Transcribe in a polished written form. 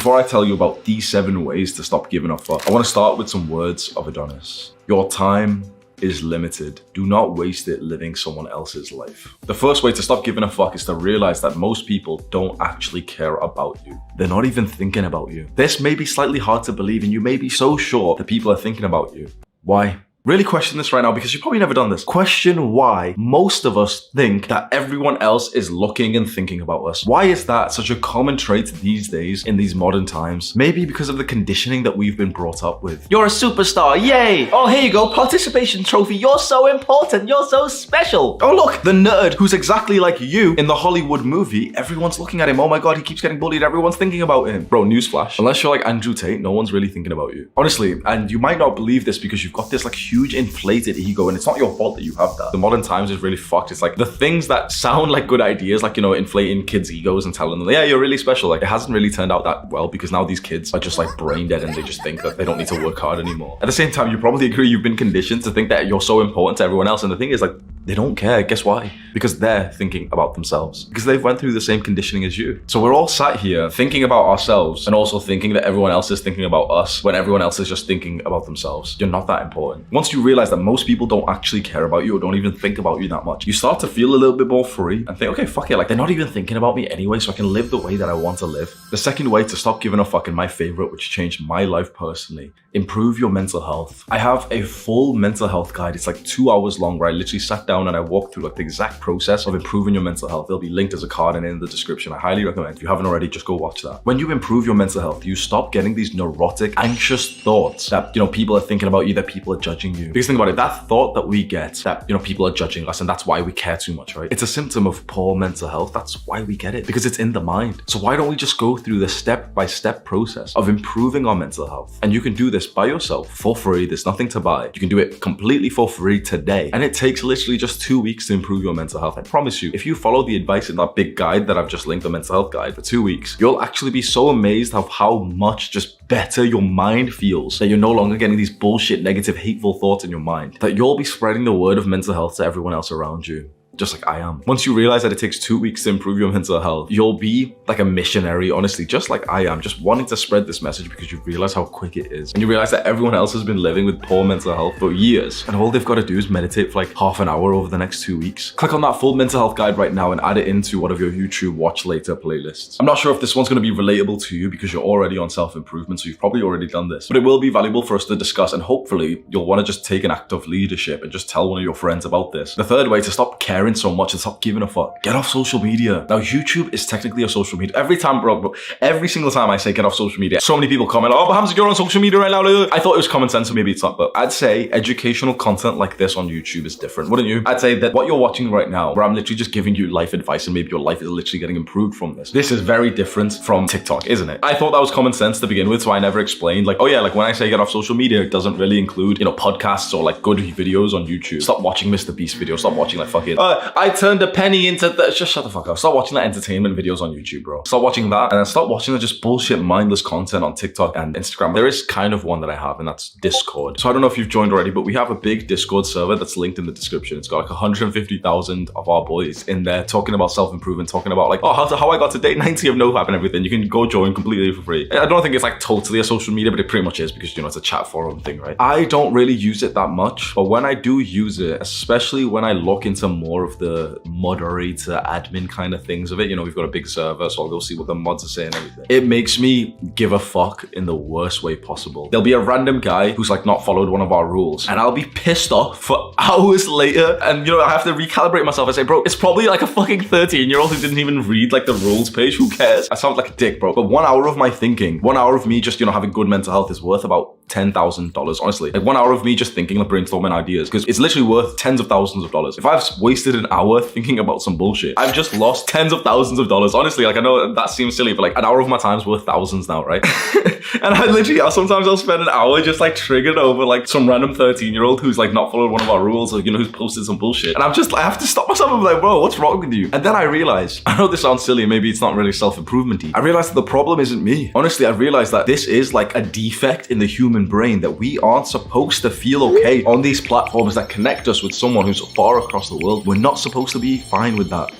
Before I tell you about these 7 ways to stop giving a fuck, I want to start with some words of Adonis. Your time is limited. Do not waste it living someone else's life. The first way to stop giving a fuck is to realize that most people don't actually care about you. They're not even thinking about you. This may be slightly hard to believe, and you may be so sure that people are thinking about you. Why? Really question this right now, because you've probably never done this. Question why most of us think that everyone else is looking and thinking about us. Why is that such a common trait these days in these modern times? Maybe because of the conditioning that we've been brought up with. You're a superstar, yay! Oh, here you go, participation trophy. You're so important, you're so special. Oh look, the nerd who's exactly like you in the Hollywood movie. Everyone's looking at him. Oh my god, he keeps getting bullied. Everyone's thinking about him. Bro, newsflash. Unless you're like Andrew Tate, no one's really thinking about you. Honestly, and you might not believe this because you've got this like huge inflated ego, and it's not your fault that you have that. The modern times is really fucked. It's like the things that sound like good ideas, like, you know, inflating kids' egos and telling them, yeah, you're really special. Like, it hasn't really turned out that well, because now these kids are just like brain dead and they just think that they don't need to work hard anymore. At the same time, you probably agree you've been conditioned to think that you're so important to everyone else, and the thing is, like, they don't care. Guess why? Because they're thinking about themselves. Because they've went through the same conditioning as you. So we're all sat here thinking about ourselves and also thinking that everyone else is thinking about us when everyone else is just thinking about themselves. You're not that important. Once you realize that most people don't actually care about you or don't even think about you that much, you start to feel a little bit more free and think, okay, fuck it. Like, they're not even thinking about me anyway, so I can live the way that I want to live. The second way to stop giving a fuck, and my favorite, which changed my life personally, improve your mental health. I have a full mental health guide. It's like 2 hours long, where I literally sat down and I walked through like the exact process of improving your mental health. It'll be linked as a card and in the description. I highly recommend. If you haven't already, just go watch that. When you improve your mental health, you stop getting these neurotic, anxious thoughts that, you know, people are thinking about you, that people are judging you. Because think about it, that thought that we get that, you know, people are judging us and that's why we care too much, right? It's a symptom of poor mental health. That's why we get it, because it's in the mind. So why don't we just go through the step-by-step process of improving our mental health? And you can do this by yourself for free. There's nothing to buy. You can do it completely for free today. And it takes literally just 2 weeks to improve your mental health. I promise you, if you follow the advice in that big guide that I've just linked, the mental health guide, for 2 weeks, you'll actually be so amazed of how much just better your mind feels, that you're no longer getting these bullshit, negative, hateful thoughts in your mind, that you'll be spreading the word of mental health to everyone else around you. Just like I am. Once you realize that it takes 2 weeks to improve your mental health, you'll be like a missionary, honestly, just like I am, just wanting to spread this message because you realize how quick it is. And you realize that everyone else has been living with poor mental health for years. And all they've got to do is meditate for like half an hour over the next 2 weeks. Click on that full mental health guide right now and add it into one of your YouTube watch later playlists. I'm not sure if this one's going to be relatable to you because you're already on self-improvement, so you've probably already done this. But it will be valuable for us to discuss, and hopefully you'll want to just take an act of leadership and just tell one of your friends about this. The third way to stop caring so much and stop giving a fuck. Get off social media. Now, YouTube is technically a social media. Every time, bro, every single time I say get off social media, so many people comment, oh, but Hamza, you're on social media right now. I thought it was common sense, so maybe it's not, but I'd say educational content like this on YouTube is different, wouldn't you? I'd say that what you're watching right now, where I'm literally just giving you life advice and maybe your life is literally getting improved from this. This is very different from TikTok, isn't it? I thought that was common sense to begin with, so I never explained, like, oh yeah, like when I say get off social media, it doesn't really include, you know, podcasts or like good videos on YouTube. Stop watching Mr. Beast videos. Stop watching like fucking, I turned a penny into just shut the fuck up. Stop watching that entertainment videos on YouTube, bro. Stop watching that, and then stop watching the just bullshit, mindless content on TikTok and Instagram. There is kind of one that I have, and that's Discord. So I don't know if you've joined already, but we have a big Discord server that's linked in the description. It's got like 150,000 of our boys in there talking about self-improvement, talking about like, oh, how I got to date 90 of NoFap and everything. You can go join completely for free. I don't think it's like totally a social media, but it pretty much is, because, you know, it's a chat forum thing, right? I don't really use it that much, but when I do use it, especially when I look into more of the moderator admin kind of things of it, you know, we've got a big server, so I'll go see what the mods are saying and everything. It makes me give a fuck in the worst way possible. There'll be a random guy who's like not followed one of our rules, and I'll be pissed off for hours later, and, you know, I have to recalibrate myself. I say, bro, it's probably like a fucking 13-year-old who didn't even read like the rules page. Who cares? I sound like a dick, bro. But 1 hour of my thinking, 1 hour of me just, you know, having good mental health is worth about $10,000, honestly. Like 1 hour of me just thinking, like brainstorming ideas, because it's literally worth tens of thousands of dollars. If I've wasted an hour thinking about some bullshit, I've just lost tens of thousands of dollars. Honestly, like, I know that seems silly, but like an hour of my time's worth thousands now, right? And I literally, sometimes I'll spend an hour just like triggered over like some random 13-year-old who's like not followed one of our rules, or, you know, who's posted some bullshit. And I have to stop myself. I'm like, bro, what's wrong with you? And then I realized, I know this sounds silly, maybe it's not really self-improvement-y. I realized that the problem isn't me. Honestly, I realized that this is like a defect in the human brain, that we aren't supposed to feel okay on these platforms that connect us with someone who's far across the world. We're not supposed to be fine with that.